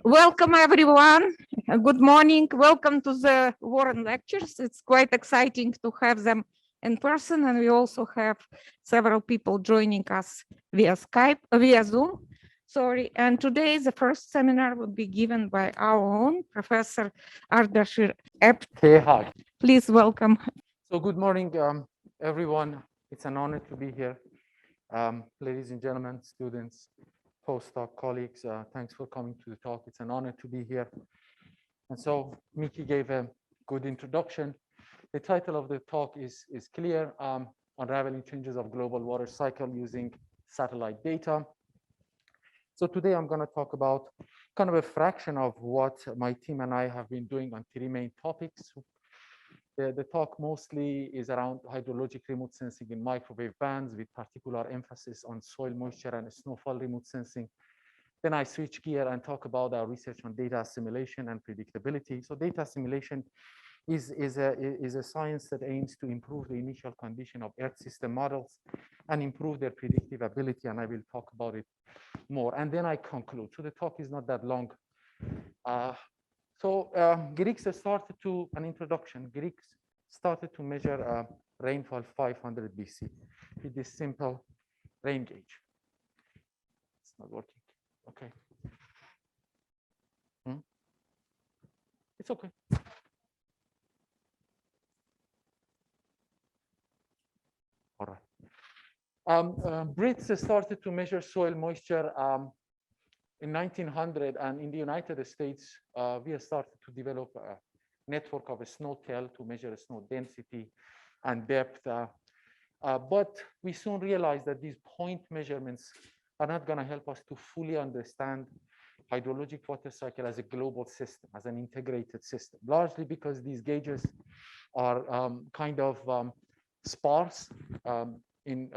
Welcome, everyone. Good morning. Welcome to the Warren lectures. It's quite exciting to have them in person, and we also have several people joining us via Zoom. Sorry. And today, the first seminar will be given by our own Professor Ardeshir Ebtahaj. Please welcome. So good morning, everyone. It's an honor to be here. Ladies and gentlemen, students, postdoc colleagues, thanks for coming to the talk. It's an honor to be here. And so Miki gave a good introduction. The title of the talk is clear, Unraveling Changes of Global Water Cycle Using Satellite Data. So today I'm going to talk about kind of a fraction of what my team and I have been doing on three main topics. The talk mostly is around hydrologic remote sensing in microwave bands with particular emphasis on soil moisture and snowfall remote sensing. Then I switch gear and talk about our research on data assimilation and predictability. So data assimilation is a science that aims to improve the initial condition of Earth system models and improve their predictive ability, and I will talk about it more. And then I conclude. So the talk is not that long. Greeks started to, an introduction, Greeks started to measure rainfall 500 BC with this simple rain gauge. It's not working. Okay. It's okay. All right. Brits started to measure soil moisture in 1900, and in the United States, we have started to develop a network of a snow tail to measure snow density and depth. But we soon realized that these point measurements are not going to help us to fully understand hydrologic water cycle as a global system, as an integrated system, largely because these gauges are kind of sparse in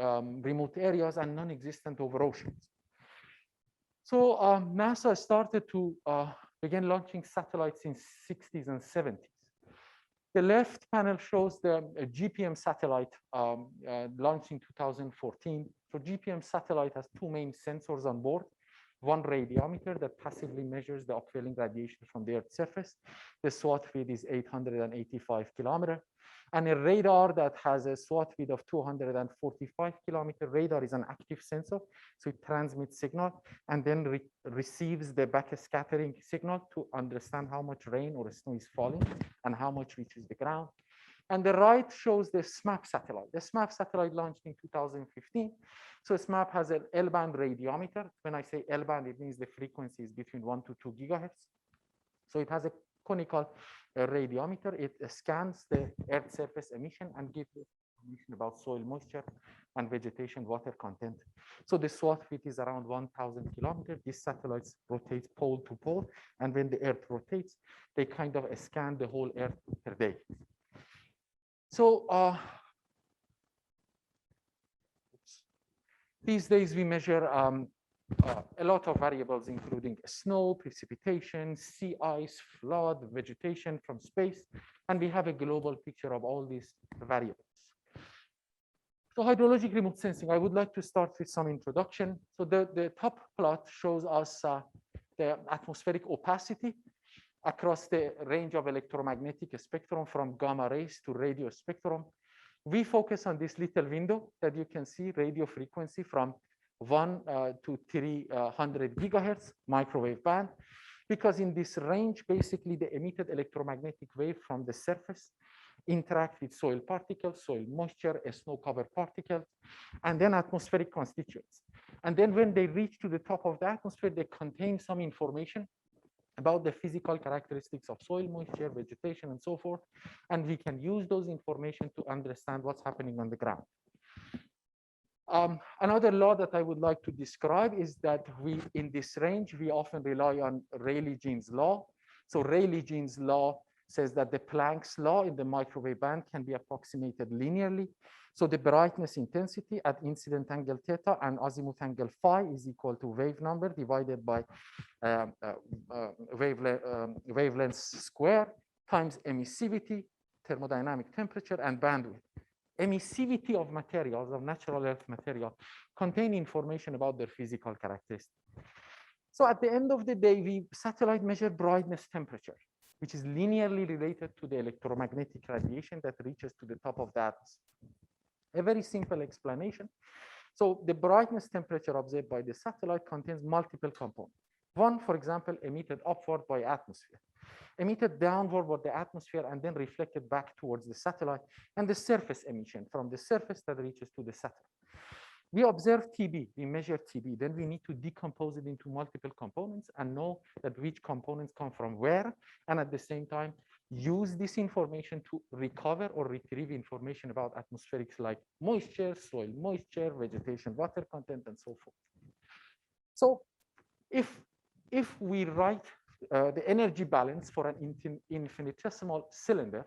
remote areas and non-existent over oceans. So NASA started to begin launching satellites in 60s and 70s. The left panel shows the Gpm Satellite launched in 2014. So Gpm Satellite has two main sensors on board. One radiometer that passively measures the upwelling radiation from the Earth's surface. The SWAT feed is 885 kilometers. And a radar that has a SWAT feed of 245 kilometers. Radar is an active sensor, so it transmits signal and then receives the backscattering signal to understand how much rain or snow is falling and how much reaches the ground. And the right shows the SMAP satellite. The SMAP satellite launched in 2015. So SMAP has an L-band radiometer. When I say L-band, it means the frequency is between 1 to 2 gigahertz. So it has a conical radiometer. It scans the Earth surface emission and gives information about soil moisture and vegetation water content. So the SWAT feed is around 1,000 kilometers. These satellites rotate pole to pole. And when the Earth rotates, they kind of scan the whole Earth per day. So these days we measure a lot of variables, including snow, precipitation, sea ice, flood, vegetation from space, and we have a global picture of all these variables. So hydrologic remote sensing, I would like to start with some introduction. So the top plot shows us the atmospheric opacity across the range of electromagnetic spectrum from gamma rays to radio spectrum. We focus on this little window that you can see, radio frequency from 1 to 300 gigahertz microwave band, because in this range, basically the emitted electromagnetic wave from the surface interact with soil particles, soil moisture, snow-covered particles, and then atmospheric constituents. And then when they reach to the top of the atmosphere, they contain some information about the physical characteristics of soil moisture, vegetation, and so forth. And we can use those information to understand what's happening on the ground. Another law that I would like to describe is that in this range, we often rely on Rayleigh-Jeans law. So Rayleigh-Jeans law says that the Planck's law in the microwave band can be approximated linearly. So the brightness intensity at incident angle theta and azimuth angle phi is equal to wave number divided by wavelength square times emissivity, thermodynamic temperature, and bandwidth. Emissivity of materials, of natural earth material, contain information about their physical characteristics. So at the end of the day, we satellite measure brightness temperature, which is linearly related to the electromagnetic radiation that reaches to the top of the atmosphere. A very simple explanation. So the brightness temperature observed by the satellite contains multiple components. One, for example, emitted upward by atmosphere, emitted downward by the atmosphere, and then reflected back towards the satellite, and the surface emission from the surface that reaches to the satellite. We observe TB, we measure TB, then we need to decompose it into multiple components and know that which components come from where, and at the same time, use this information to recover or retrieve information about atmospherics like moisture, soil moisture, vegetation, water content, and so forth. So if we write the energy balance for an infinitesimal cylinder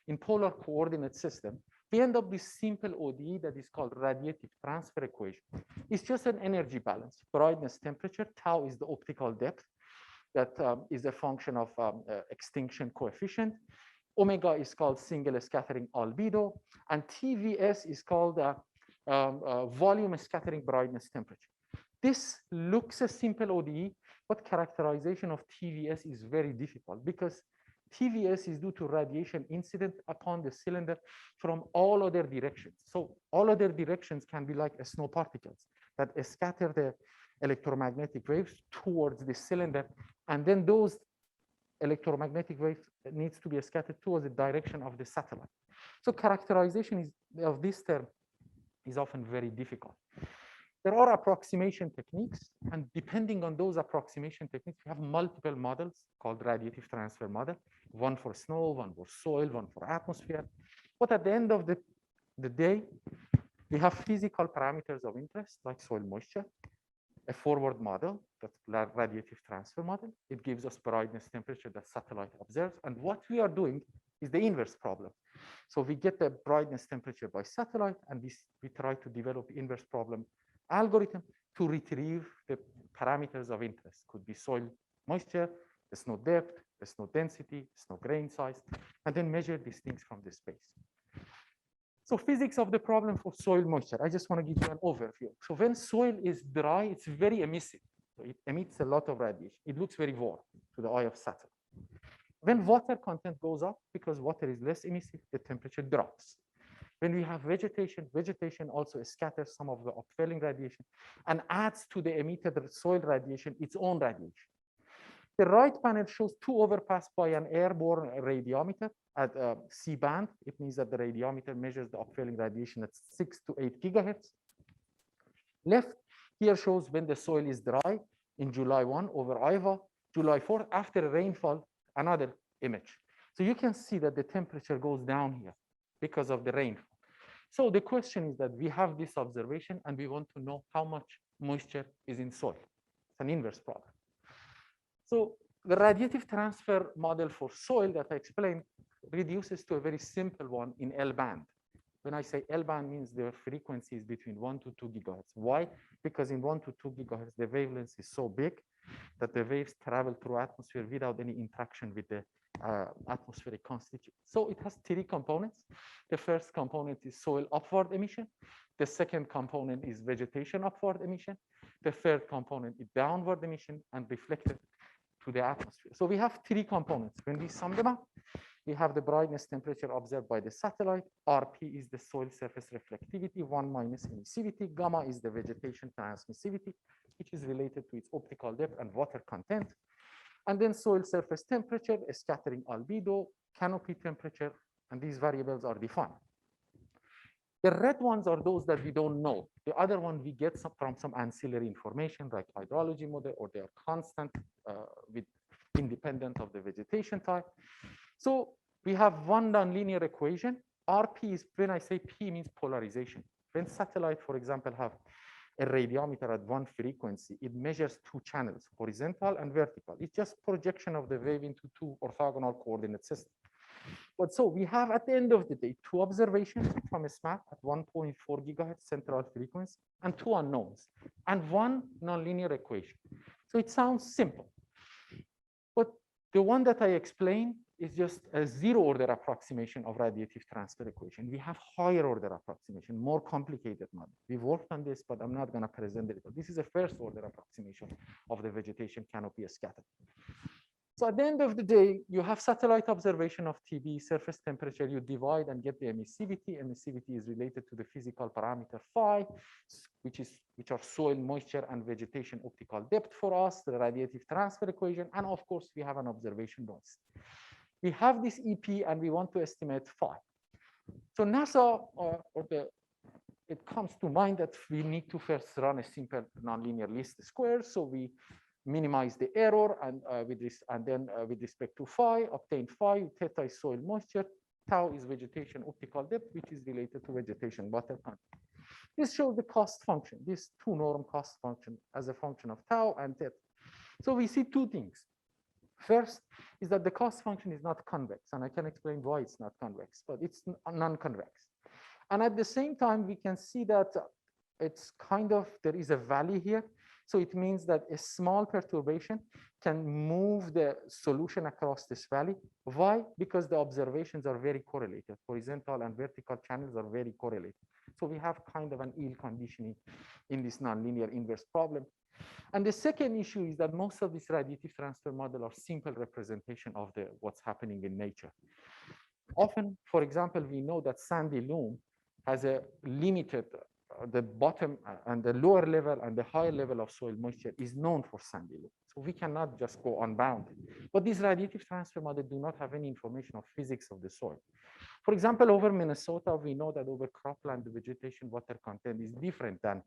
in polar coordinate system, we end up with simple ODE that is called radiative transfer equation. It's just an energy balance. Brightness temperature, tau is the optical depth that is a function of extinction coefficient. Omega is called single scattering albedo, and TVS is called volume scattering brightness temperature. This looks a simple ODE, but characterization of TVS is very difficult because TVS is due to radiation incident upon the cylinder from all other directions. So all other directions can be like snow particles that scatter the electromagnetic waves towards the cylinder, and then those electromagnetic waves needs to be scattered towards the direction of the satellite. So characterization of this term is often very difficult. There are approximation techniques, and depending on those approximation techniques, we have multiple models called radiative transfer model, one for snow, one for soil, one for atmosphere. But at the end of the day, we have physical parameters of interest like soil moisture, a forward model, that's radiative transfer model. It gives us brightness temperature that satellite observes. And what we are doing is the inverse problem. So we get the brightness temperature by satellite, and we try to develop inverse problem algorithm to retrieve the parameters of interest. Could be soil moisture, the snow depth, the snow density, snow grain size, and then measure these things from the space. So physics of the problem for soil moisture, I just want to give you an overview. So when soil is dry, it's very emissive. So it emits a lot of radiation. It looks very warm to the eye of satellite. When water content goes up, because water is less emissive, the temperature drops. When we have vegetation, vegetation also scatters some of the upwelling radiation and adds to the emitted soil radiation its own radiation. The right panel shows two overpass by an airborne radiometer at C band. It means that the radiometer measures the upwelling radiation at 6 to 8 gigahertz. Left here shows when the soil is dry in July 1 over Iowa, July 4 after rainfall, another image. So you can see that the temperature goes down here because of the rainfall. So the question is that we have this observation and we want to know how much moisture is in soil. It's an inverse problem. So the radiative transfer model for soil that I explained reduces to a very simple one in L band. When I say L band means the frequency is between 1 to 2 gigahertz. Why? Because in 1 to 2 gigahertz, the wavelength is so big that the waves travel through atmosphere without any interaction with the atmospheric constituents. So it has three components. The first component is soil upward emission. The second component is vegetation upward emission. The third component is downward emission and reflected to the atmosphere. So we have three components. When we sum them up, we have the brightness temperature observed by the satellite. RP is the soil surface reflectivity, 1 minus emissivity. Gamma is the vegetation transmissivity, which is related to its optical depth and water content. And then soil surface temperature, scattering albedo, canopy temperature, and these variables are defined. The red ones are those that we don't know. The other one we get from some ancillary information like hydrology model, or they are constant with independent of the vegetation type. So we have one nonlinear equation. RP is, when I say P, means polarization. When satellite, for example, have a radiometer at one frequency, it measures two channels, horizontal and vertical. It's just projection of the wave into two orthogonal coordinate systems. But so we have at the end of the day, two observations from a SMAP at 1.4 gigahertz central frequency and two unknowns and one nonlinear equation. So it sounds simple. But the one that I explained is just a zero order approximation of radiative transfer equation. We have higher order approximation, more complicated model. We've worked on this, but I'm not going to present it. This is a first order approximation of the vegetation canopy scatter. So at the end of the day, you have satellite observation of TB, surface temperature, you divide and get the emissivity. Emissivity is related to the physical parameter phi, which are soil moisture and vegetation optical depth for us, the radiative transfer equation, and of course, we have an observation noise. We have this EP and we want to estimate phi. So NASA, it comes to mind that we need to first run a simple nonlinear least squares. So we minimize the error and with respect to phi, obtain phi, theta is soil moisture, tau is vegetation optical depth, which is related to vegetation water content. This shows the cost function, this two norm cost function as a function of tau and theta. So we see two things. First is that the cost function is not convex, and I can explain why it's not convex, but it's non-convex. And at the same time, we can see that it's kind of, there is a valley here. So it means that a small perturbation can move the solution across this valley. Why? Because the observations are very correlated. Horizontal and vertical channels are very correlated. So we have kind of an ill conditioning in this nonlinear inverse problem. And the second issue is that most of these radiative transfer models are simple representation of what's happening in nature. Often, for example, we know that sandy loam has a limited, the bottom and the lower level and the higher level of soil moisture is known for sandy loam. So we cannot just go unbounded. But these radiative transfer models do not have any information of physics of the soil. For example, over Minnesota, we know that over cropland, the vegetation water content is different than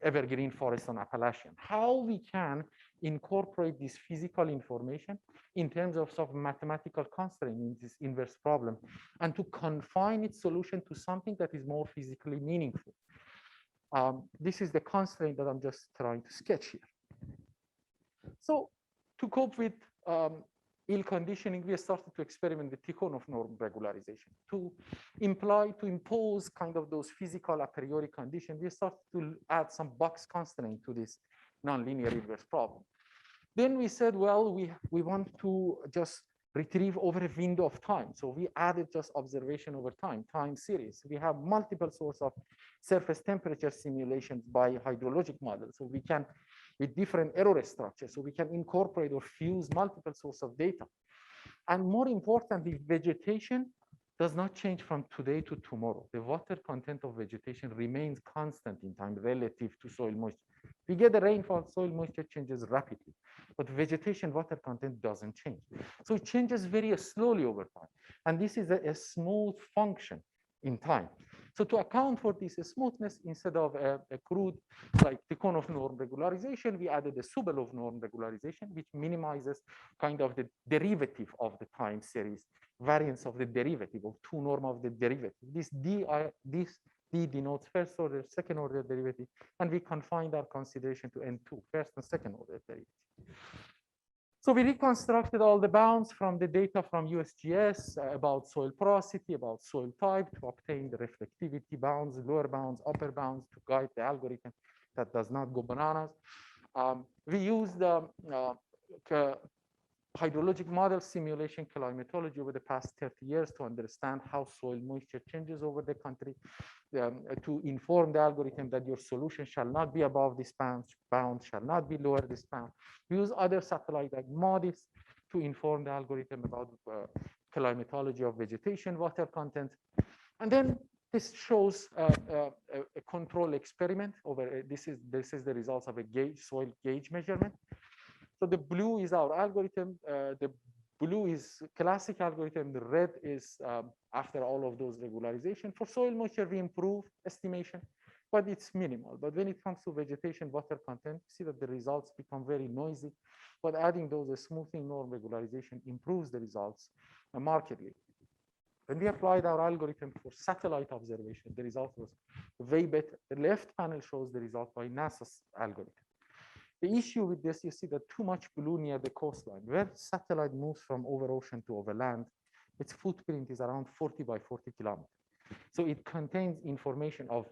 evergreen forest on Appalachian. How we can incorporate this physical information in terms of mathematical constraint in this inverse problem and to confine its solution to something that is more physically meaningful. This is the constraint that I'm just trying to sketch here. So to cope with ill conditioning, we started to experiment with Tikhonov norm regularization to impose kind of those physical a priori conditions. We started to add some box constraint to this nonlinear inverse problem. Then we said, well, we want to just retrieve over a window of time. So we added just observation over time series. We have multiple sources of surface temperature simulations by hydrologic models. So we can, with different error structures, so we can incorporate or fuse multiple sources of data. And more importantly, vegetation does not change from today to tomorrow. The water content of vegetation remains constant in time relative to soil moisture. We get the rainfall, soil moisture changes rapidly, but vegetation water content doesn't change. So it changes very slowly over time. And this is a smooth function in time. So to account for this smoothness, instead of a crude like Tikhonov norm regularization, we added a Sobolev norm regularization, which minimizes kind of the derivative of the time series, variance of the derivative of two norm of the derivative. This D denotes first order, second order derivative, and we confined our consideration to N2, first and second order derivative. So we reconstructed all the bounds from the data from USGS about soil porosity, about soil type to obtain the reflectivity bounds, lower bounds, upper bounds to guide the algorithm that does not go bananas. We used the hydrologic model simulation climatology over the past 30 years to understand how soil moisture changes over the country, to inform the algorithm that your solution shall not be above this bound, shall not be lower this bound. We use other satellite like MODIS to inform the algorithm about climatology of vegetation water content. And then this shows a control experiment over, this is the results of a soil gauge measurement. So the blue is our algorithm. The blue is classic algorithm. The red is after all of those regularization. For soil moisture, we improve estimation, but it's minimal. But when it comes to vegetation water content, see that the results become very noisy. But adding those smoothing norm regularization improves the results markedly. When we applied our algorithm for satellite observation, the result was way better. The left panel shows the result by NASA's algorithm. The issue with this, you see that too much blue near the coastline. Where satellite moves from over ocean to over land, its footprint is around 40 by 40 kilometers. So it contains information of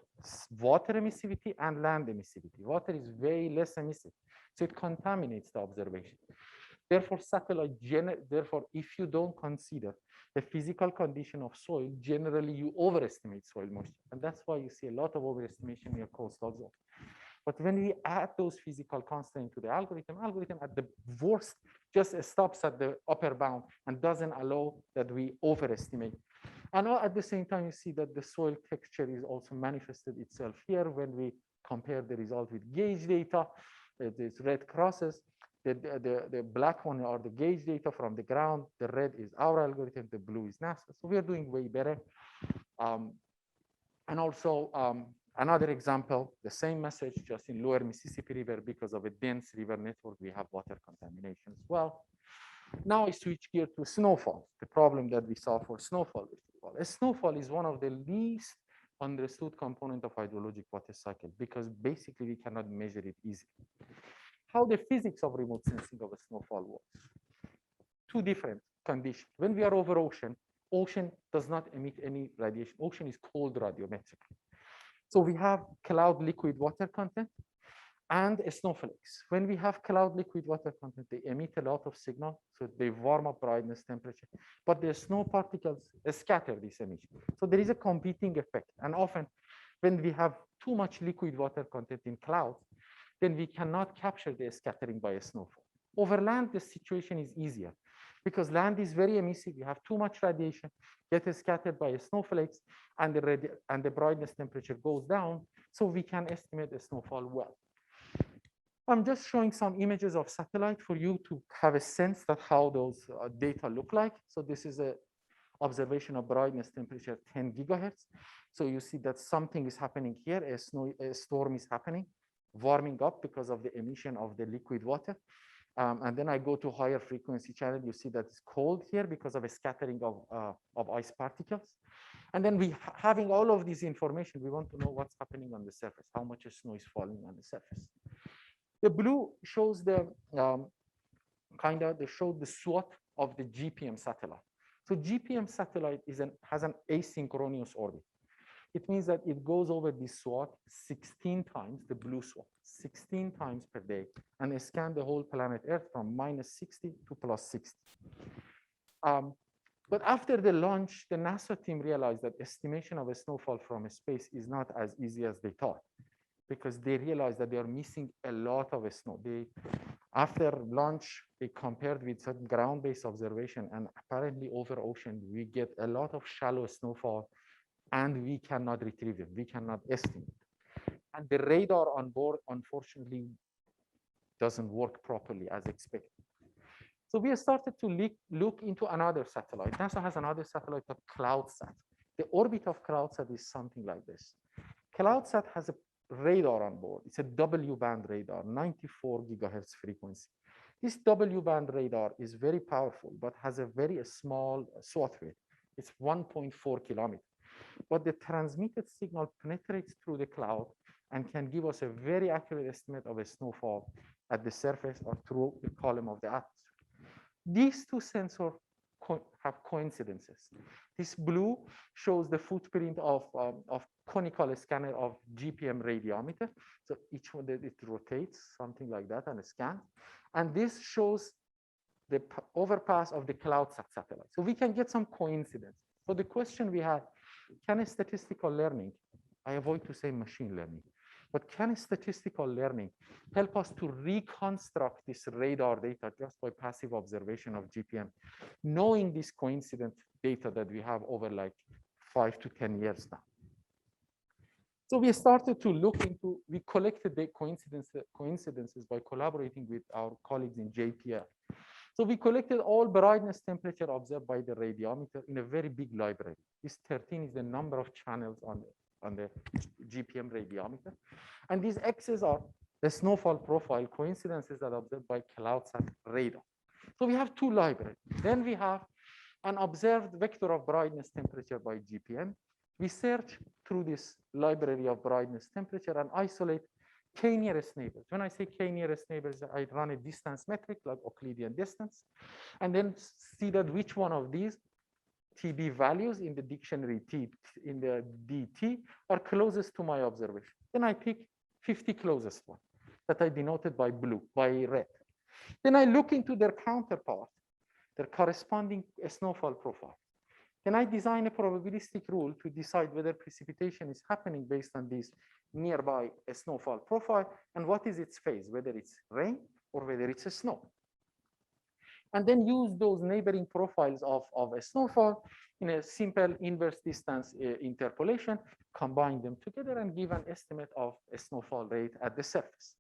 water emissivity and land emissivity. Water is way less emissive, so it contaminates the observation. Therefore, therefore, if you don't consider the physical condition of soil, generally you overestimate soil moisture. And that's why you see a lot of overestimation in your coastal zone. But when we add those physical constraints to the algorithm at the worst just stops at the upper bound and doesn't allow that we overestimate. And at the same time, you see that the soil texture is also manifested itself here when we compare the result with gauge data. These red crosses. The black one are the gauge data from the ground. The red is our algorithm. The blue is NASA. So we are doing way better. And also another example, the same message, just in lower Mississippi River, because of a dense river network, we have water contamination as well. Now I switch gear to snowfall, the problem that we saw for snowfall. A snowfall is one of the least understood component of hydrologic water cycle because basically we cannot measure it easily. How the physics of remote sensing of a snowfall works. Two different conditions. When we are over ocean, ocean does not emit any radiation. Ocean is cold radiometrically. So we have cloud liquid water content and snowflakes. When we have cloud liquid water content, they emit a lot of signal, so they warm up brightness, temperature, but the snow particles scatter this emission. So there is a competing effect. And often when we have too much liquid water content in clouds, then we cannot capture the scattering by a snowfall. Over land, the situation is easier because land is very emissive. You have too much radiation, get scattered by snowflakes, and the brightness temperature goes down, so we can estimate the snowfall well. I'm just showing some images of satellite for you to have a sense that how those data look like. So this is a observation of brightness temperature 10 gigahertz. So you see that something is happening here. A storm is happening, warming up because of the emission of the liquid water. And then I go to higher frequency channel. You see that it's cold here because of a scattering of ice particles. And then we having all of this information, we want to know what's happening on the surface, how much snow is falling on the surface. The blue shows the they show the SWOT of the GPM satellite. So GPM satellite has an asynchronous orbit. It means that it goes over this SWOT 16 times, the blue SWOT, 16 times per day, and it scans the whole planet Earth from -60 to +60. But after the launch, the NASA team realized that estimation of a snowfall from space is not as easy as they thought, because they realized that they are missing a lot of snow. After launch, they compared with some ground-based observation, and apparently over ocean, we get a lot of shallow snowfall, and we cannot retrieve it. We cannot estimate. And the radar on board, unfortunately, doesn't work properly as expected. So we started to look into another satellite. NASA has another satellite called CloudSat. The orbit of CloudSat is something like this. CloudSat has a radar on board. It's a W-band radar, 94 gigahertz frequency. This W-band radar is very powerful, but has a very small SWOT rate. It's 1.4 kilometers. But the transmitted signal penetrates through the cloud and can give us a very accurate estimate of a snowfall at the surface or through the column of the atmosphere. These two sensors have coincidences. This blue shows the footprint of conical scanner of GPM radiometer. So each one, it rotates, something like that, and scans. And this shows the overpass of the CloudSat satellite. So we can get some coincidence. So the question we had, can a statistical learning, I avoid to say machine learning, but can statistical learning help us to reconstruct this radar data just by passive observation of GPM, knowing this coincident data that we have over like 5 to 10 years now? So we started to look into, we collected the coincidences by collaborating with our colleagues in JPL. So we collected all brightness temperature observed by the radiometer in a very big library. This 13 is the number of channels on the GPM radiometer. And these X's are the snowfall profile coincidences that are observed by CloudSat radar. So we have two libraries. Then we have an observed vector of brightness temperature by GPM. We search through this library of brightness temperature and isolate k-nearest neighbors. When I say k-nearest neighbors, I run a distance metric like Euclidean distance, and then see that which one of these TB values in the dictionary in the DT are closest to my observation. Then I pick 50 closest one that I denoted by blue, by red. Then I look into their counterpart, their corresponding snowfall profile. Then I design a probabilistic rule to decide whether precipitation is happening based on this nearby snowfall profile and what is its phase, whether it's rain or whether it's a snow. And then use those neighboring profiles of a snowfall in a simple inverse distance interpolation, combine them together and give an estimate of a snowfall rate at the surface.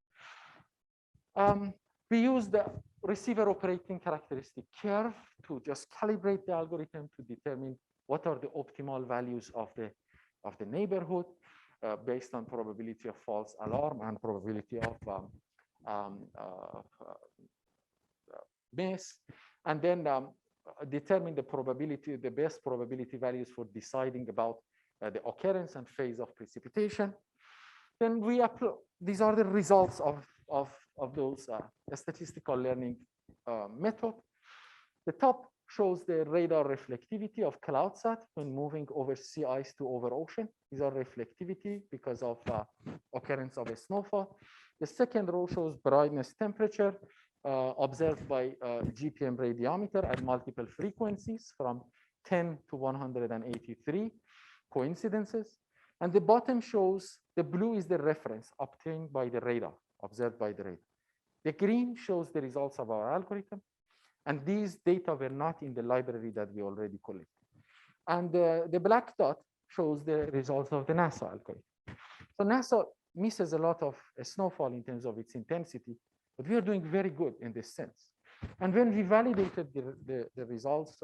We use the receiver operating characteristic curve to just calibrate the algorithm to determine what are the optimal values of the neighborhood based on probability of false alarm and probability of miss, and then determine the probability, the best probability values for deciding about the occurrence and phase of precipitation. Then we apply, these are the results of those statistical learning method. The top shows the radar reflectivity of CloudSat when moving over sea ice to over ocean. These are reflectivity because of occurrence of a snowfall. The second row shows brightness temperature observed by GPM radiometer at multiple frequencies from 10 to 183 coincidences. And the bottom shows the blue is the reference obtained by the radar, observed by the radar. The green shows the results of our algorithm. And these data were not in the library that we already collected. And the black dot shows the results of the NASA algorithm. So NASA misses a lot of snowfall in terms of its intensity, but we are doing very good in this sense. And when we validated the results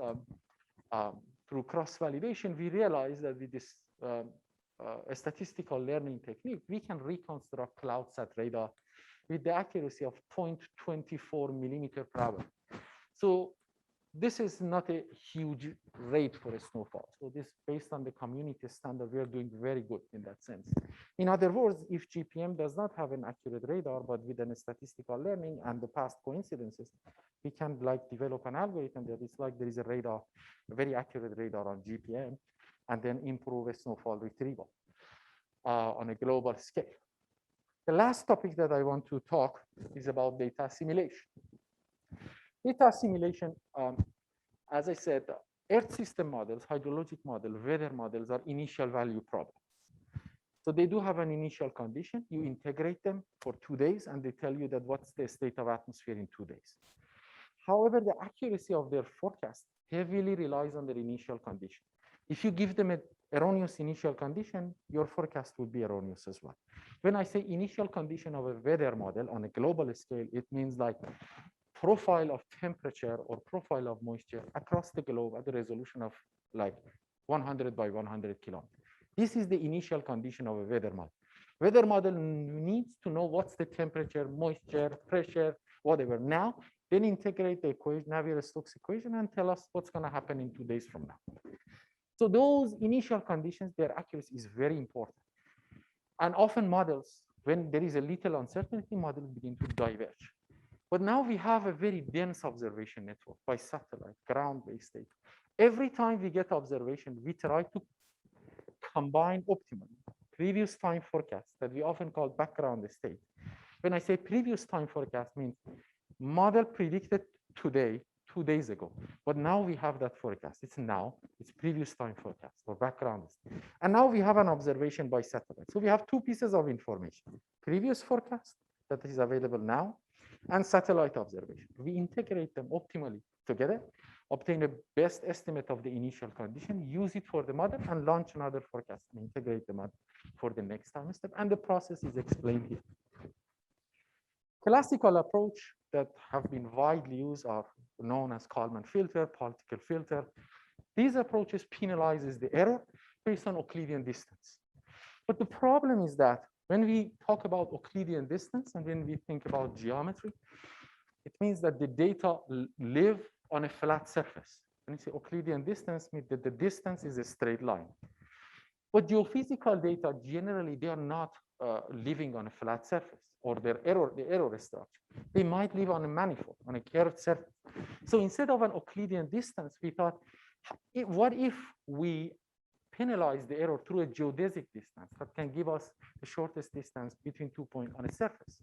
through cross-validation, we realized that with this a statistical learning technique, we can reconstruct CloudSat radar with the accuracy of 0.24 millimeter per hour. So this is not a huge rate for a snowfall. So this, based on the community standard, we are doing very good in that sense. In other words, if GPM does not have an accurate radar, but with a statistical learning and the past coincidences, we can develop an algorithm that is like there is a radar, a very accurate radar on GPM, and then improve a snowfall retrieval on a global scale. The last topic that I want to talk is about data assimilation. Data assimilation, as I said, Earth system models, hydrologic models, weather models are initial value problems. So they do have an initial condition. You integrate them for 2 days, and they tell you that what's the state of atmosphere in 2 days. However, the accuracy of their forecast heavily relies on their initial condition. If you give them an erroneous initial condition, your forecast will be erroneous as well. When I say initial condition of a weather model on a global scale, it means like profile of temperature or profile of moisture across the globe at the resolution of like 100 by 100 kilometers. This is the initial condition of a weather model. Weather model needs to know what's the temperature, moisture, pressure, whatever now, then integrate the equation, Navier-Stokes equation, and tell us what's going to happen in 2 days from now. So those initial conditions, their accuracy is very important. And often models, when there is a little uncertainty, models begin to diverge. But now we have a very dense observation network by satellite, ground-based data. Every time we get observation, we try to combine optimally previous time forecasts that we often call background state. When I say previous time forecast, means model predicted today, 2 days ago, but now we have that forecast. It's now, it's previous time forecast or background. And now we have an observation by satellite. So we have 2 pieces of information, previous forecast that is available now, and satellite observation. We integrate them optimally together, obtain a best estimate of the initial condition, use it for the model, and launch another forecast and integrate the model for the next time step. And the process is explained here. Classical approach that have been widely used are known as Kalman filter, particle filter. These approaches penalizes the error based on Euclidean distance. But the problem is that when we talk about Euclidean distance and when we think about geometry, it means that the data live on a flat surface. When you say Euclidean distance, means that the distance is a straight line. But geophysical data, generally, they are not living on a flat surface or the error structure. They might live on a manifold, on a curved surface. So instead of an Euclidean distance, we thought, what if we penalize the error through a geodesic distance that can give us the shortest distance between 2 points on a surface?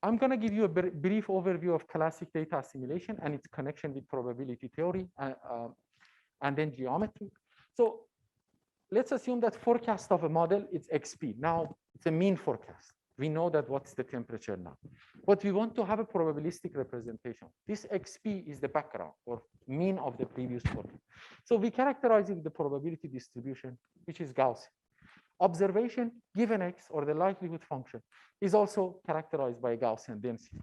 I'm going to give you a brief overview of classic data assimilation and its connection with probability theory and then geometry. So let's assume that forecast of a model is XP. Now it's a mean forecast. We know that what's the temperature now. But we want to have a probabilistic representation. This XP is the background or mean of the previous forecast. So we characterize it with the probability distribution, which is Gaussian. Observation given X or the likelihood function is also characterized by Gaussian density.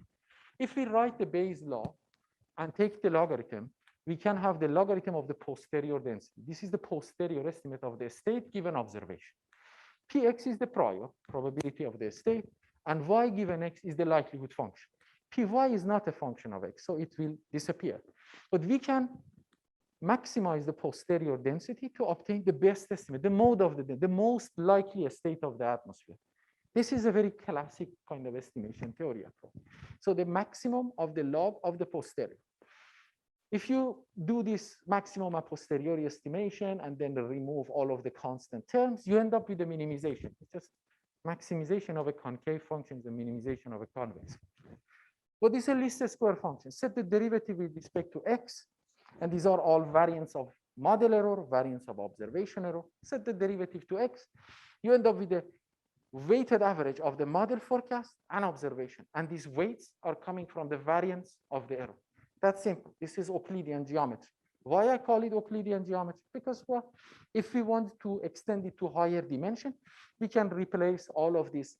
If we write the Bayes law and take the logarithm, we can have the logarithm of the posterior density. This is the posterior estimate of the state given observation. Px is the prior probability of the state, and y given x is the likelihood function. Py is not a function of x, so it will disappear. But we can maximize the posterior density to obtain the best estimate, the mode of the most likely state of the atmosphere. This is a very classic kind of estimation theory approach. So the maximum of the log of the posterior. If you do this maximum a posteriori estimation and then remove all of the constant terms, you end up with a minimization. It's just maximization of a concave function, the minimization of a convex. But this is a least square function. Set the derivative with respect to x, and these are all variants of model error, variants of observation error. Set the derivative to x, you end up with a weighted average of the model forecast and observation. And these weights are coming from the variance of the error. That's simple. This is Euclidean geometry. Why I call it Euclidean geometry? Because, well, if we want to extend it to higher dimension, we can replace all of this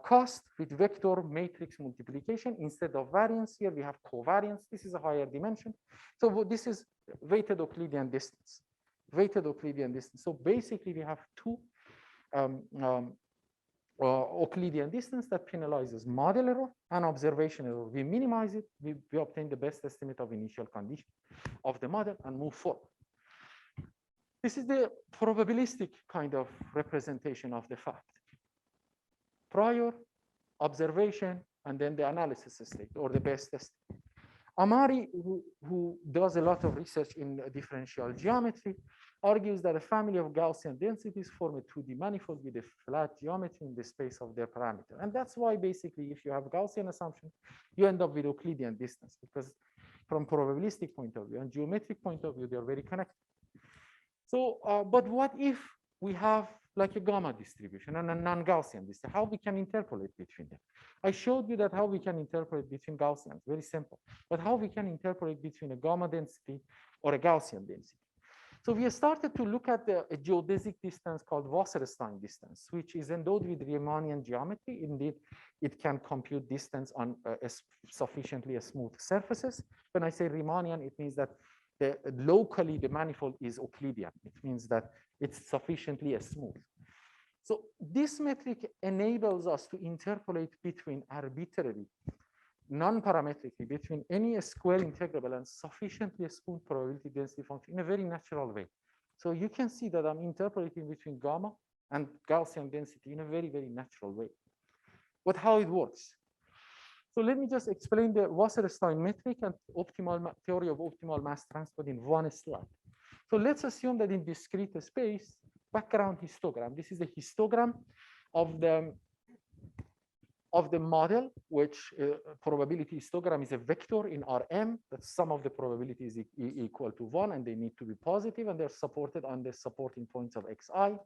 cost with vector matrix multiplication. Instead of variance, here we have covariance. This is a higher dimension. So this is weighted Euclidean distance. Weighted Euclidean distance. So basically, we have two Euclidean distance that penalizes model error and observation error. We minimize it, we obtain the best estimate of initial condition of the model and move forward. This is the probabilistic kind of representation of the fact. Prior, observation, and then the analysis state or the best estimate. Amari, who does a lot of research in differential geometry, argues that a family of Gaussian densities form a 2D manifold with a flat geometry in the space of their parameter. And that's why basically, if you have Gaussian assumption, you end up with Euclidean distance, because from probabilistic point of view and geometric point of view, they're very connected. So, but what if we have like a gamma distribution and a non-Gaussian distribution? How we can interpolate between them? I showed you that how we can interpolate between Gaussians, very simple. But how we can interpolate between a gamma density or a Gaussian density? So we started to look at a geodesic distance called Wasserstein distance, which is endowed with Riemannian geometry. Indeed, it can compute distance on sufficiently smooth surfaces. When I say Riemannian, it means that locally the manifold is Euclidean. It means that it's sufficiently smooth. So this metric enables us to interpolate between arbitrary, non-parametrically, between any square integrable and sufficiently smooth probability density function in a very natural way. So you can see that I'm interpolating between gamma and Gaussian density in a very, very natural way. But how it works? So let me just explain the Wasserstein metric and optimal theory of optimal mass transport in one slide. So let's assume that in discrete space, background histogram. This is a histogram of the model, which probability histogram is a vector in Rm. That sum of the probabilities is equal to 1, and they need to be positive, and they're supported on the supporting points of xi.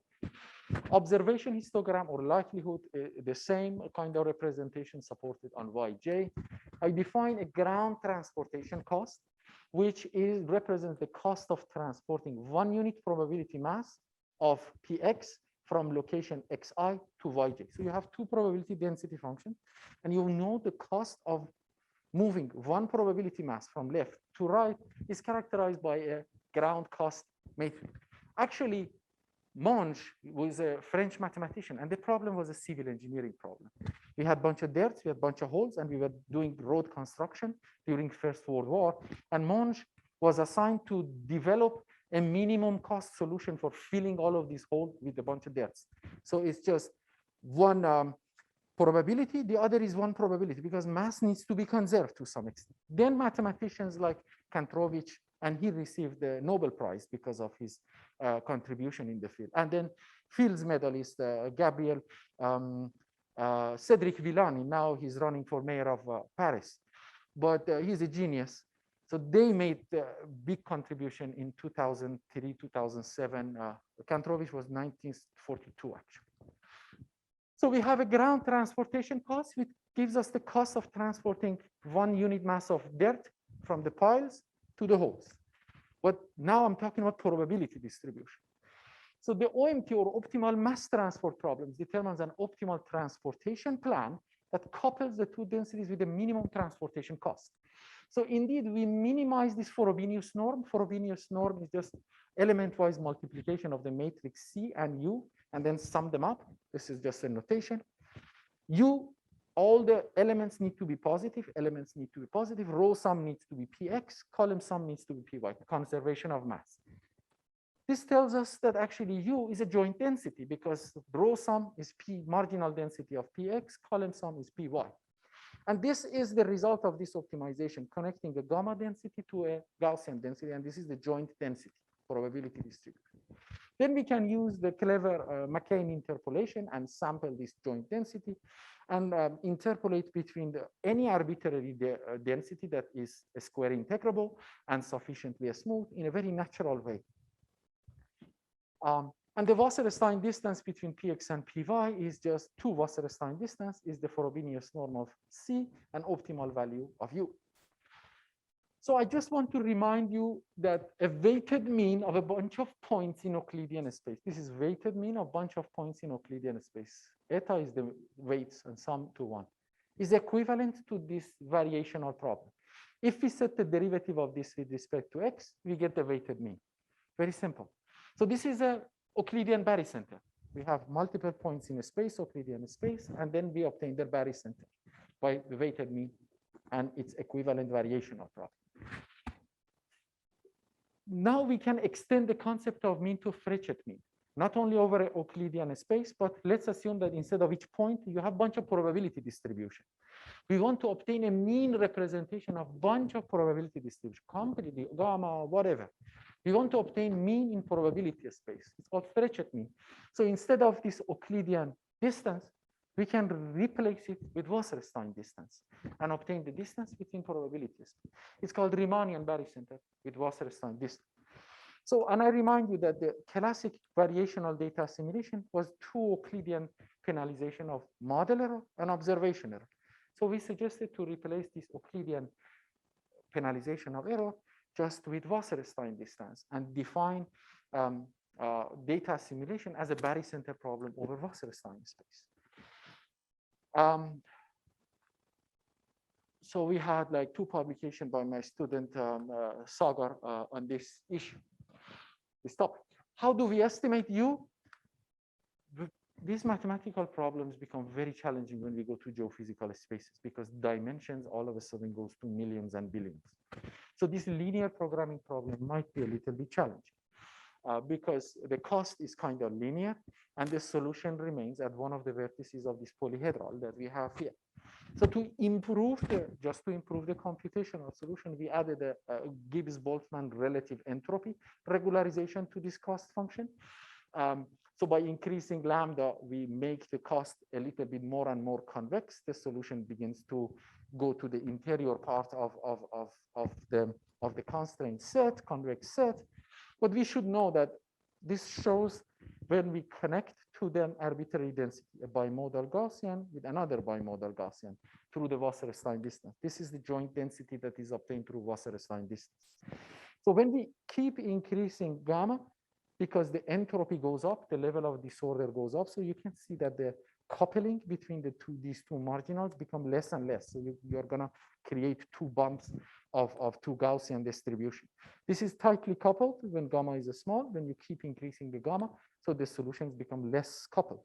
Observation histogram or likelihood, the same kind of representation supported on yj. I define a ground transportation cost, which represents the cost of transporting 1 unit probability mass of px from location xi to yj. So you have two probability density functions, and you know the cost of moving one probability mass from left to right is characterized by a ground cost matrix. Actually, Monge was a French mathematician, and the problem was a civil engineering problem. We had a bunch of dirt, we had a bunch of holes, and we were doing road construction during First World War. And Monge was assigned to develop a minimum cost solution for filling all of these holes with a bunch of dirt. So it's just one probability, the other is one probability, because mass needs to be conserved to some extent. Then mathematicians like Kantrovich, and he received the Nobel Prize because of his contribution in the field. And then Fields medalist Gabriel Cedric Villani, now he's running for mayor of Paris, but he's a genius. So they made a big contribution in 2003, 2007. Kantrovich was 1942, actually. So we have a ground transportation cost, which gives us the cost of transporting 1 unit mass of dirt from the piles to the holes. But now I'm talking about probability distribution. So the OMT, or optimal mass transport problems, determines an optimal transportation plan that couples the two densities with a minimum transportation cost. So indeed, we minimize this Frobenius norm. Frobenius norm is just element-wise multiplication of the matrix C and U, and then sum them up. This is just a notation. U, all the elements need to be positive. Elements need to be positive. Row sum needs to be Px. Column sum needs to be Py, conservation of mass. This tells us that actually U is a joint density because row sum is P marginal density of Px, column sum is Py. And this is the result of this optimization, connecting a gamma density to a Gaussian density. And this is the joint density probability distribution. Then we can use the clever McCain interpolation and sample this joint density and interpolate between any arbitrary density that is a square integrable and sufficiently smooth in a very natural way. And the Wasserstein distance between Px and Py is just 2 Wasserstein distance is the Frobenius norm of C, an optimal value of U. So I just want to remind you that a weighted mean of a bunch of points in Euclidean space. This is weighted mean of a bunch of points in Euclidean space. Eta is the weights and sum to 1. Is equivalent to this variational problem. If we set the derivative of this with respect to x, we get the weighted mean. Very simple. So this is a Euclidean barycenter. We have multiple points in a space, Euclidean space, and then we obtain the barycenter by the weighted mean and its equivalent variational problem. Now we can extend the concept of mean to Frechet mean, not only over a Euclidean space, but let's assume that instead of each point, you have a bunch of probability distribution. We want to obtain a mean representation of a bunch of probability distribution, completely, gamma, whatever. We want to obtain mean in probability space. It's called Frechet mean. So instead of this Euclidean distance, we can replace it with Wasserstein distance and obtain the distance between probabilities. It's called Riemannian barycenter with Wasserstein distance. So, and I remind you that the classic variational data assimilation was 2 Euclidean penalization of model error and observation error. So we suggested to replace this Euclidean penalization of error just with Wasserstein distance and define data assimilation as a barycenter problem over Wasserstein space. So we had like 2 publications by my student Sagar on this issue, this topic. How do we estimate U? These mathematical problems become very challenging when we go to geophysical spaces because dimensions all of a sudden goes to millions and billions. So this linear programming problem might be a little bit challenging because the cost is kind of linear and the solution remains at one of the vertices of this polyhedral that we have here. So to improve just to improve the computational solution, we added a Gibbs-Boltzmann relative entropy regularization to this cost function. So by increasing lambda, we make the cost a little bit more and more convex. The solution begins to go to the interior part of the constraint set, convex set. But we should know that this shows when we connect to the arbitrary density, a bimodal Gaussian with another bimodal Gaussian through the Wasserstein distance. This is the joint density that is obtained through Wasserstein distance. So when we keep increasing gamma, because the entropy goes up, the level of disorder goes up. So you can see that the coupling between these two marginals become less and less. So you're going to create 2 bumps of 2 Gaussian distribution. This is tightly coupled when gamma is small. When you keep increasing the gamma, so the solutions become less coupled.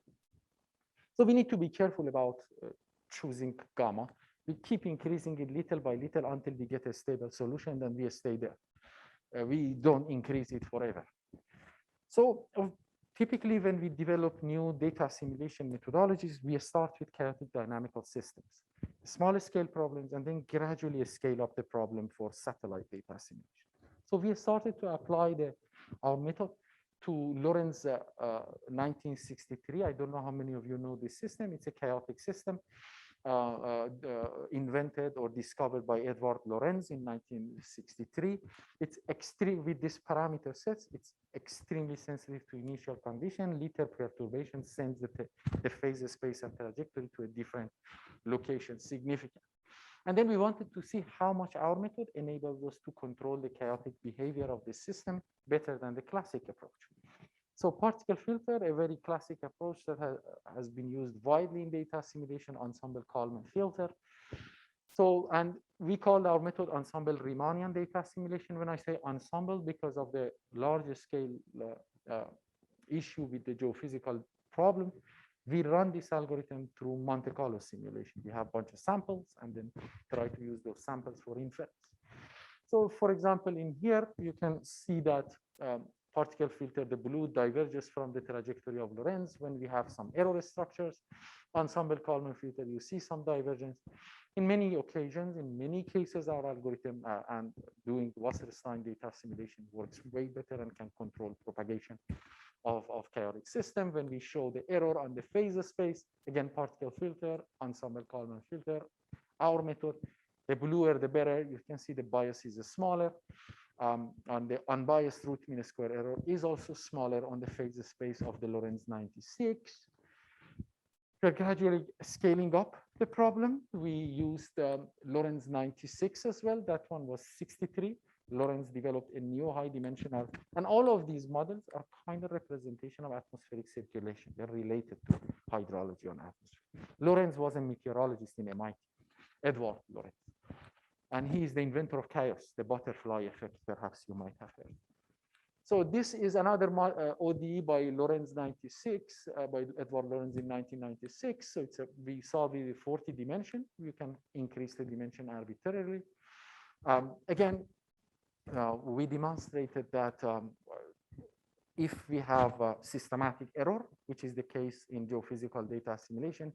So we need to be careful about choosing gamma. We keep increasing it little by little until we get a stable solution, then we stay there. We don't increase it forever. So typically when we develop new data assimilation methodologies, we start with chaotic dynamical systems, small scale problems, and then gradually scale up the problem for satellite data assimilation. So we started to apply our method to Lorentz 1963. I don't know how many of you know this system. It's a chaotic system invented or discovered by Edward Lorenz in 1963. It's extreme with this parameter sets. It's extremely sensitive to initial condition. Little perturbation sends the phase space and trajectory to a different location, significant. And then we wanted to see how much our method enables us to control the chaotic behavior of the system better than the classic approach. So particle filter, a very classic approach that has been used widely in data assimilation, ensemble-Kalman filter. So, and we called our method ensemble Riemannian data assimilation. When I say ensemble, because of the larger scale issue with the geophysical problem, we run this algorithm through Monte Carlo simulation. We have a bunch of samples and then try to use those samples for inference. So for example, in here, you can see that particle filter, the blue diverges from the trajectory of Lorenz when we have some error structures. Ensemble Kalman filter, you see some divergence. In many occasions, in many cases, our algorithm and doing Wasserstein data simulation works way better and can control propagation of chaotic system. When we show the error on the phase space, again, particle filter, ensemble Kalman filter, our method, the bluer, the better. You can see the bias is smaller. On the unbiased root mean square error is also smaller on the phase space of the Lorenz 96. We're gradually scaling up the problem. We used Lorenz 96 as well. That one was 63. Lorenz developed a new high dimensional, and all of these models are kind of representation of atmospheric circulation. They're related to hydrology on atmosphere. Lorenz was a meteorologist in MIT, Edward Lorenz. And he is the inventor of chaos, the butterfly effect, perhaps you might have heard. So this is another ODE by Lorenz 96, by Edward Lorenz in 1996. So it's we saw the 40 dimension. You can increase the dimension arbitrarily. Again, we demonstrated that if we have a systematic error, which is the case in geophysical data assimilation,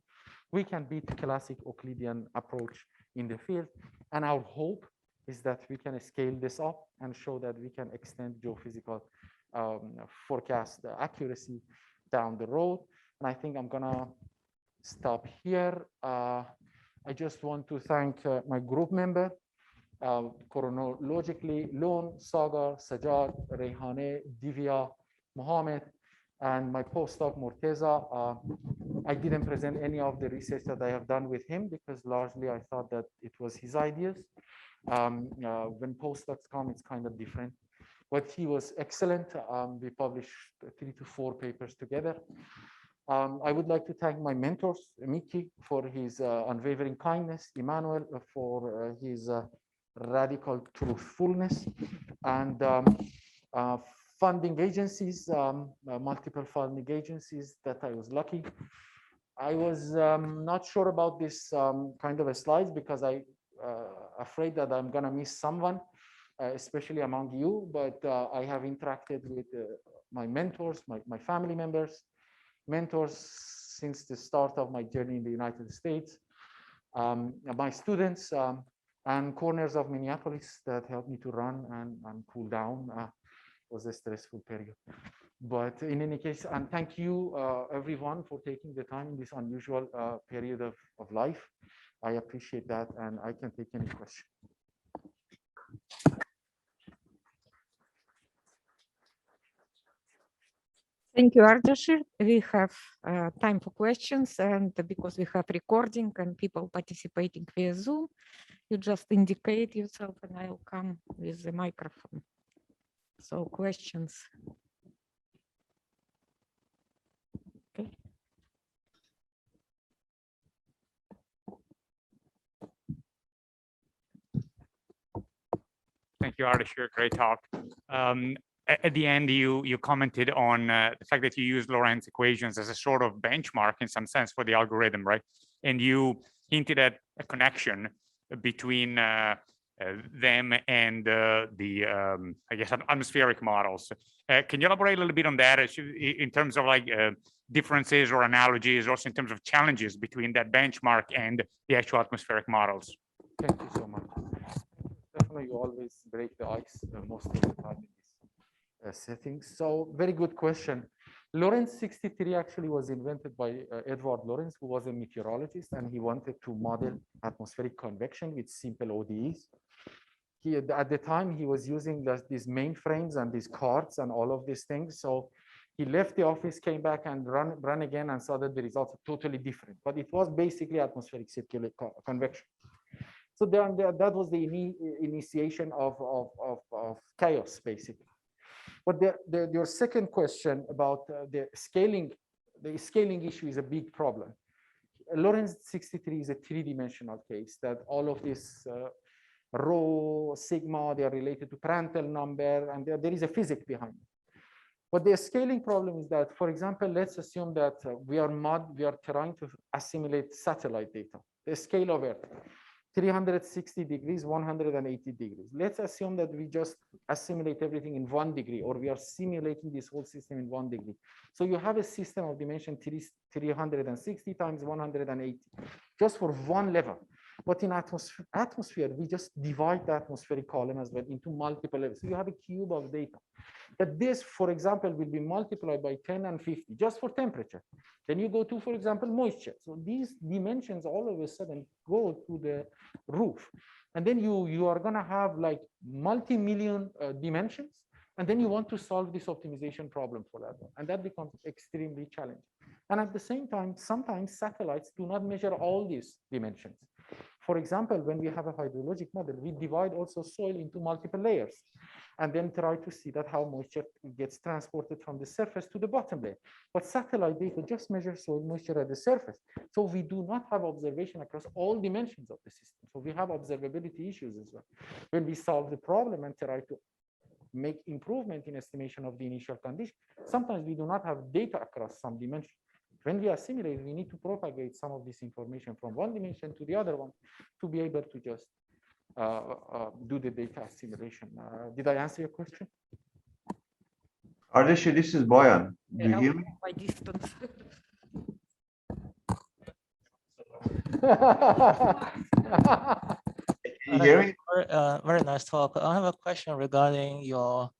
we can beat the classic Euclidean approach in the field. And our hope is that we can scale this up and show that we can extend geophysical forecast accuracy down the road. And I think I'm gonna stop here. I just want to thank my group member, chronologically, Lon, Sagar, Sajad, Rayhane, Divya, Mohammed, and my postdoc Morteza. I didn't present any of the research that I have done with him because largely I thought that it was his ideas. When postdocs come, it's kind of different. But he was excellent. We published 3 to 4 papers together. I would like to thank my mentors, Miki, for his unwavering kindness, Emmanuel for his radical truthfulness, and funding agencies, multiple funding agencies that I was lucky. I was not sure about this kind of a slides because I afraid that I'm gonna miss someone, especially among you, but I have interacted with my mentors, my family members, mentors since the start of my journey in the United States, my students, and corners of Minneapolis that helped me to run and cool down. Was a stressful period. But in any case, and thank you everyone for taking the time in this unusual period of life. I appreciate that, and I can take any question. Thank you, Ardeshir. We have time for questions, and because we have recording and people participating via Zoom, you just indicate yourself and I'll come with the microphone. So questions. Okay. Thank you, Ardeshir. Great talk. At the end, you commented on the fact that you use Lorentz equations as a sort of benchmark in some sense for the algorithm, right? And you hinted at a connection between them and I guess atmospheric models. Can you elaborate a little bit on that in terms of like differences or analogies, also in terms of challenges between that benchmark and the actual atmospheric models? Thank you so much. Definitely, you always break the ice most of the time in this settings. So very good question. Lorentz 63 actually was invented by Edward Lorenz, who was a meteorologist, and he wanted to model atmospheric convection with simple ODEs. At the time, he was using these mainframes and these cards and all of these things. So he left the office, came back and ran again and saw that the results are totally different. But it was basically atmospheric circular convection. So that was the initiation of chaos, basically. But your second question about the scaling issue is a big problem. Lorentz 63 is a three-dimensional case that all of this rho, sigma, they are related to Prandtl number, and there is a physics behind it. But the scaling problem is that, for example, let's assume that we are trying to assimilate satellite data, the scale of Earth, 360 degrees, 180 degrees. Let's assume that we just assimilate everything in 1 degree, or we are simulating this whole system in 1 degree. So you have a system of dimension 360 times 180, just for one level. But in atmosphere, we just divide the atmospheric column as well into multiple levels. So you have a cube of data. That this, for example, will be multiplied by 10 and 50 just for temperature. Then you go to, for example, moisture. So these dimensions all of a sudden go to the roof. And then you are going to have like multi-million dimensions. And then you want to solve this optimization problem for that one. And that becomes extremely challenging. And at the same time, sometimes satellites do not measure all these dimensions. For example, when we have a hydrologic model, we divide also soil into multiple layers and then try to see that how moisture gets transported from the surface to the bottom layer. But satellite data just measures soil moisture at the surface. So we do not have observation across all dimensions of the system. So we have observability issues as well. When we solve the problem and try to make improvement in estimation of the initial condition, sometimes we do not have data across some dimension. When we assimilate, we need to propagate some of this information from one dimension to the other one to be able to just do the data assimilation. Did I answer your question? Ardeshir, this is Boyan. Do you hear me? By distance. Can you hear me? Very nice talk. I have a question regarding your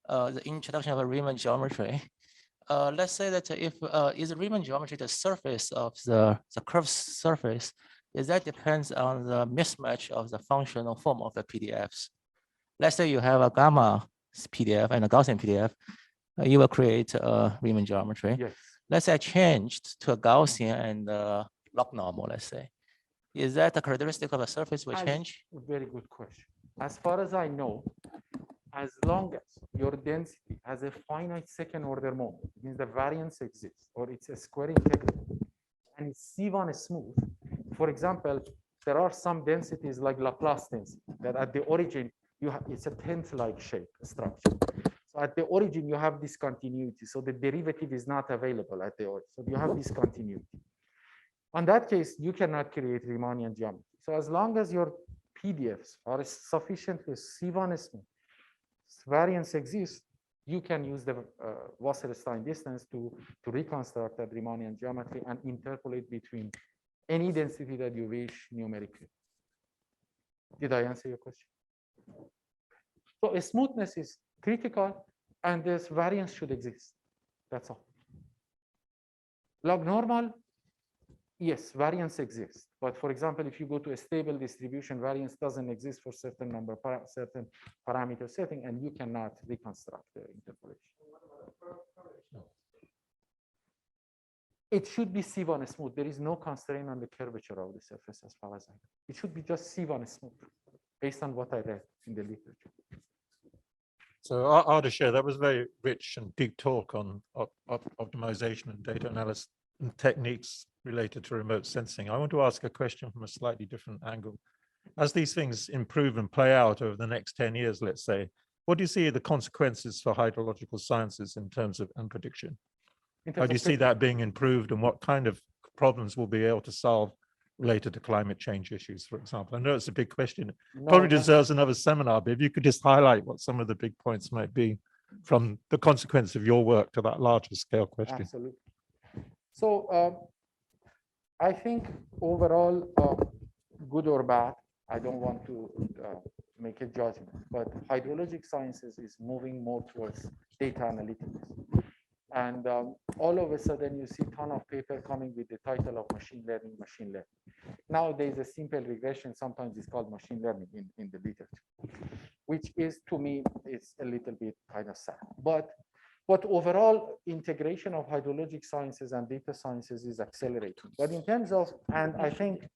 the introduction of a Riemann geometry. Let's say that if is the Riemann geometry the surface of the curved surface, is that depends on the mismatch of the functional form of the PDFs. Let's say you have a gamma PDF and a Gaussian PDF, you will create a Riemann geometry. Yes. Let's say I changed to a Gaussian and log normal, let's say. Is that the characteristic of a surface will change? Very good question. As far as I know, as long as your density has a finite second order moment, it means the variance exists, or it's a square integral, and it's C1 is smooth. For example, there are some densities like Laplace density that at the origin, it's a tent-like shape structure. So at the origin, you have discontinuity. So the derivative is not available at the origin. So you have discontinuity. On that case, you cannot create Riemannian geometry. So as long as your PDFs are sufficiently C1 smooth, variance exists, you can use the Wasserstein distance to reconstruct that Riemannian geometry and interpolate between any density that you wish numerically. Did I answer your question? So smoothness is critical, and this variance should exist. That's all. Log normal, yes, variance exists. But for example, if you go to a stable distribution, variance doesn't exist for certain certain parameter setting, and you cannot reconstruct the interpolation. It should be C1 smooth. There is no constraint on the curvature of the surface as far as I know. It should be just C1 smooth, based on what I read in the literature. So Ardeshir, that was very rich and deep talk on optimization and data analysis and techniques related to remote sensing. I want to ask a question from a slightly different angle. As these things improve and play out over the next 10 years, let's say, what do you see are the consequences for hydrological sciences in terms of prediction? How do you see that being improved, and what kind of problems we'll be able to solve related to climate change issues, for example? I know it's a big question. Probably deserves another seminar, but if you could just highlight what some of the big points might be from the consequence of your work to that larger scale question. Absolutely. So I think overall, good or bad, I don't want to make a judgment. But hydrologic sciences is moving more towards data analytics. And all of a sudden, you see a ton of paper coming with the title of machine learning. Nowadays, a simple regression sometimes is called machine learning in the literature, which is, to me, it's a little bit kind of sad. But overall, integration of hydrologic sciences and data sciences is accelerating. But in terms of, and I think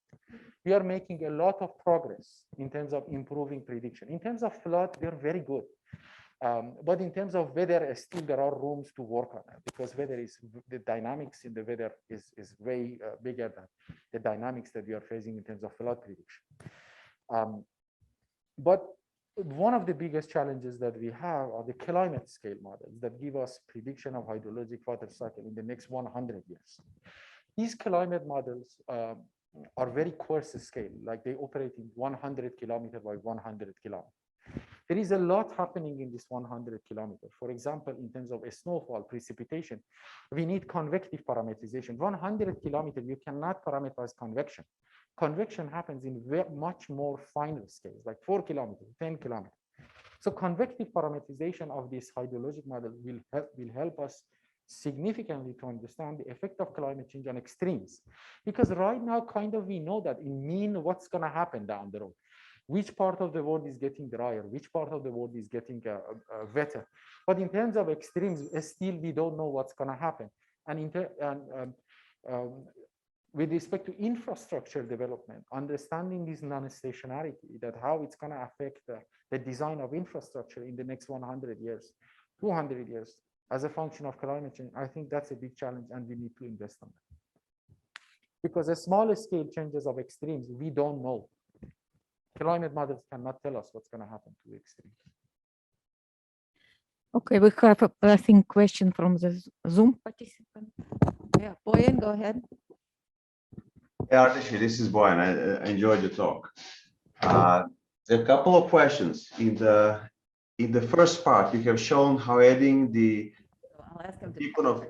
we are making a lot of progress in terms of improving prediction. In terms of flood, we are very good. But in terms of weather, still there are rooms to work on it, because weather is, the dynamics in the weather is way bigger than the dynamics that we are facing in terms of flood prediction. But one of the biggest challenges that we have are the climate scale models that give us prediction of hydrologic water cycle in the next 100 years. These climate models are very coarse scale, like they operate in 100 kilometer by 100 kilometer. There is a lot happening in this 100 kilometers. For example, in terms of a snowfall precipitation, we need convective parameterization. 100 kilometers, you cannot parameterize convection. Convection happens in much more finer scales, like 4 kilometers, 10 kilometers. So convective parameterization of this hydrologic model will help us significantly to understand the effect of climate change on extremes. Because right now, kind of, we know that in mean what's going to happen down the road. Which part of the world is getting drier, which part of the world is getting wetter. But in terms of extremes, still we don't know what's going to happen. And with respect to infrastructure development, understanding this non-stationarity, that how it's going to affect the design of infrastructure in the next 100 years, 200 years, as a function of climate change, I think that's a big challenge, and we need to invest on that. Because the smaller scale changes of extremes, we don't know. Climate models cannot tell us what's going to happen to the extremes. Okay, we have, I think, question from the Zoom participant. Yeah, Boyan, go ahead. Yeah, Ardeshir, this is Boyan. I enjoyed the talk. There are a couple of questions. In the first part, you have shown how adding the I'll ask him to. beacon of.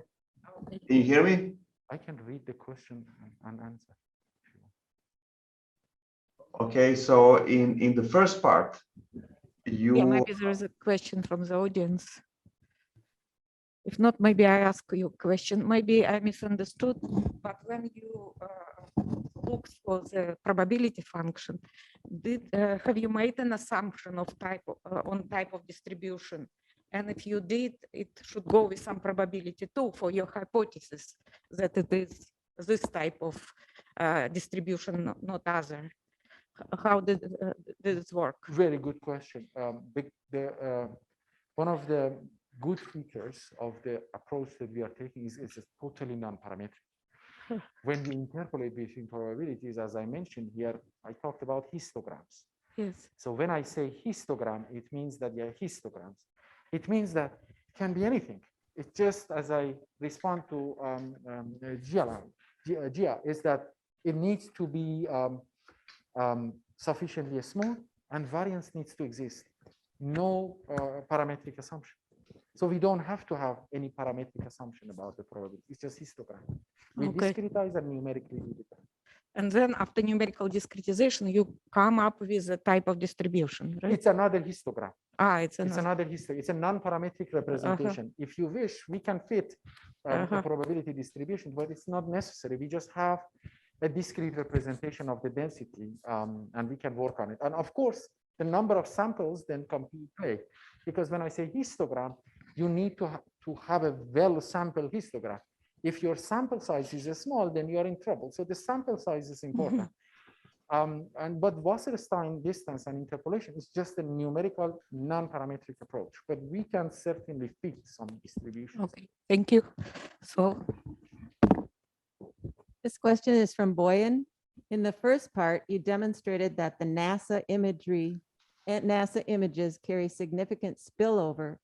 Can you hear me? I can read the question and answer. Okay, so in the first part, Yeah, maybe there is a question from the audience. If not, maybe I ask you a question. Maybe I misunderstood, but when you looked for the probability function, have you made an assumption of type of distribution? And if you did, it should go with some probability too for your hypothesis that it is this type of distribution, not other. How did this work? Very good question. One of the good features of the approach that we are taking is it's totally non-parametric. When we interpolate between probabilities, as I mentioned here, I talked about histograms. Yes. So when I say histogram, it means that they are histograms. It means that it can be anything. It's just as I respond to Gia, is that it needs to be sufficiently smooth, and variance needs to exist. No parametric assumption. So we don't have to have any parametric assumption about the probability. It's just histogram. We discretize and numerically do it. And then after numerical discretization, you come up with a type of distribution, right? It's another histogram. It's another histogram. It's a non-parametric representation. If you wish, we can fit the probability distribution, but it's not necessary. We just have a discrete representation of the density, and we can work on it. And of course, the number of samples then come to play, because when I say histogram, you need to have a well-sampled histogram. If your sample size is small, then you are in trouble. So the sample size is important. But Wasserstein distance and interpolation is just a numerical non-parametric approach, but we can certainly fit some distribution. Okay, thank you. So This question is from Boyan. In the first part, you demonstrated that the NASA images carry significant spillover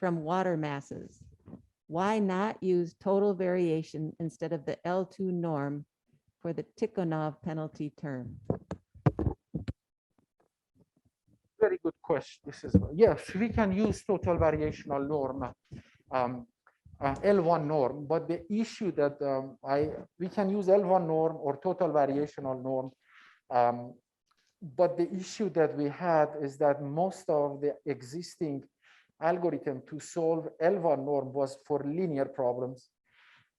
from water masses. Why not use total variation instead of the L2 norm for the Tikhonov penalty term? Very good question. This is, yes, we can use total variational norm, L1 norm, but the issue that we can use L1 norm or total variational norm. but the issue that we had is that most of the existing algorithm to solve L1 norm was for linear problems,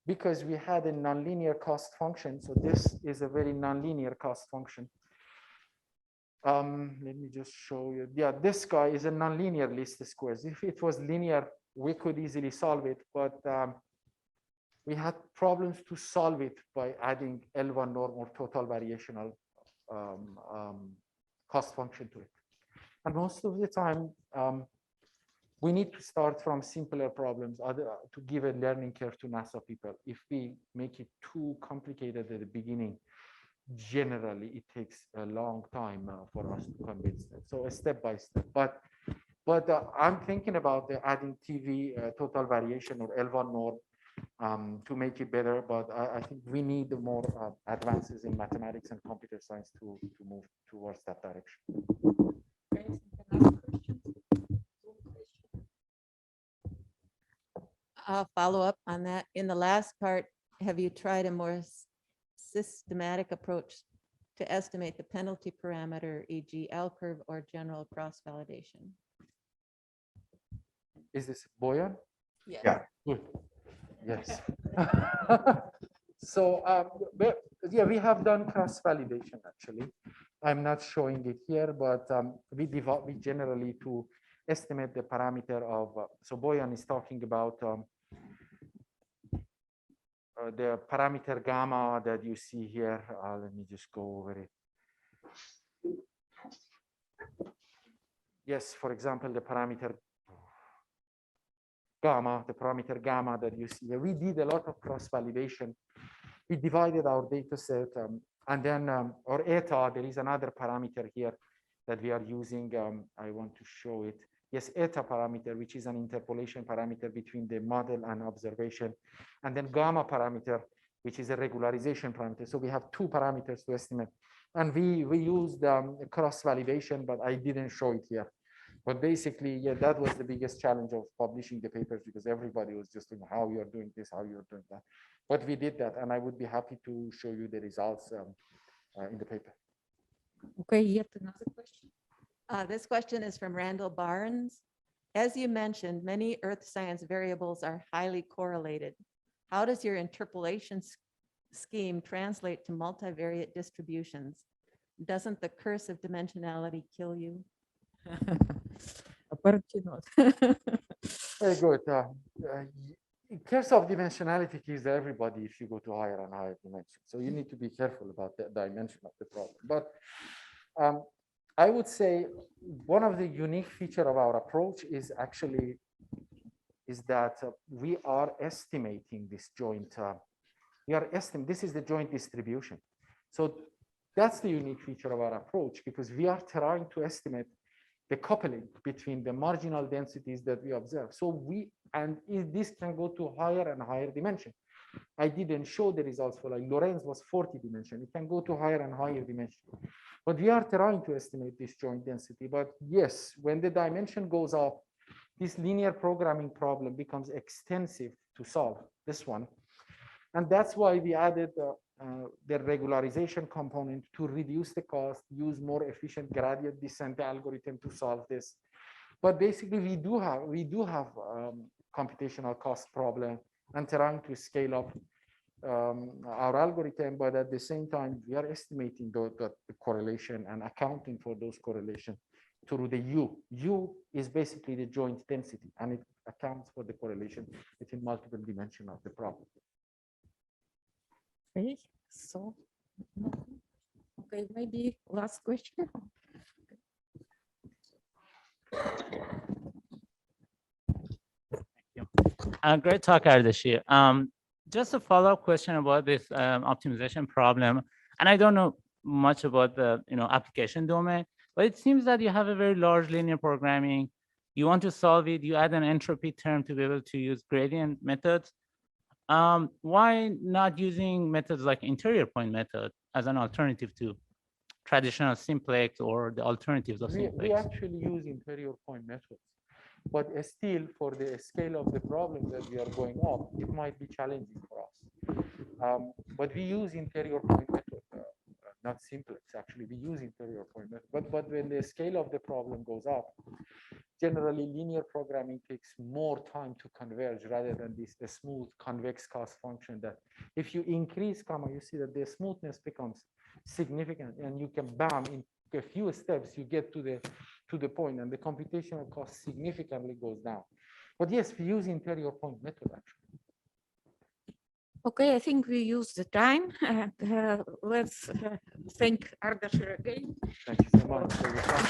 because we had a nonlinear cost function. So this is a very nonlinear cost function. Let me just show you. Yeah, this guy is a nonlinear least squares. If it was linear, we could easily solve it, but we had problems to solve it by adding L1 norm or total variational cost function to it. And most of the time, we need to start from simpler problems to give a learning curve to NASA people. If we make it too complicated at the beginning, generally it takes a long time for us to convince them. So a step by step. But I'm thinking about adding TV total variation or L1 norm to make it better. But I think we need more advances in mathematics and computer science to move towards that direction. I'll follow up on that. In the last part, have you tried a more systematic approach to estimate the penalty parameter, e.g. L curve or general cross validation? Is this Boyan? Yes. Yeah. Good. Yes. So yeah, we have done cross validation actually. I'm not showing it here, but we generally to estimate the parameter of. So Boyan is talking about the parameter gamma that you see here. Let me just go over it. Yes, for example, the parameter gamma that you see here. We did a lot of cross validation. We divided our data set and then our eta, there is another parameter here that we are using. I want to show it. Yes, eta parameter, which is an interpolation parameter between the model and observation. And then gamma parameter, which is a regularization parameter. So we have two parameters to estimate. And we used cross validation, but I didn't show it here. But basically, yeah, that was the biggest challenge of publishing the papers, because everybody was just thinking how you're doing this, how you're doing that. But we did that, and I would be happy to show you the results in the paper. Okay, yet another question. This question is from Randall Barnes. As you mentioned, many earth science variables are highly correlated. How does your interpolation scheme translate to multivariate distributions? Doesn't the curse of dimensionality kill you? Apparently not. Very good. Curse of dimensionality kills everybody if you go to higher and higher dimensions. So you need to be careful about the dimension of the problem. But I would say one of the unique features of our approach is actually that we are estimating this joint. This is the joint distribution. So that's the unique feature of our approach, because we are trying to estimate the coupling between the marginal densities that we observe. So this can go to higher and higher dimension. I didn't show the results for like Lorentz was 40 dimension. It can go to higher and higher dimension. But we are trying to estimate this joint density. But yes, when the dimension goes up, this linear programming problem becomes extensive to solve, this one. And that's why we added the regularization component to reduce the cost, use more efficient gradient descent algorithm to solve this. But basically, we do have computational cost problem and trying to scale up our algorithm, but at the same time, we are estimating the correlation and accounting for those correlations through the U. U is basically the joint density, and it accounts for the correlation between multiple dimensions of the problem. Okay, so okay, maybe last question. Great talk, Ardeshir. Just a follow-up question about this optimization problem, and I don't know much about the application domain, but it seems that you have a very large linear programming. You want to solve it. You add an entropy term to be able to use gradient methods. Why not using methods like interior point method as an alternative to traditional simplex or the alternatives of simplex? We actually use interior point methods, but still for the scale of the problem that we are going up, it might be challenging for us. But we use interior point not simplex. Actually, we use interior point method. But when the scale of the problem goes up, generally linear programming takes more time to converge rather than this the smooth convex cost function that if you increase gamma, you see that the smoothness becomes significant, and you can bam in a few steps you get to the point, and the computational cost significantly goes down. But yes, we use interior point method actually. Okay, I think we use the time. And, let's thank Ardeshir again. Thank you so much for your time.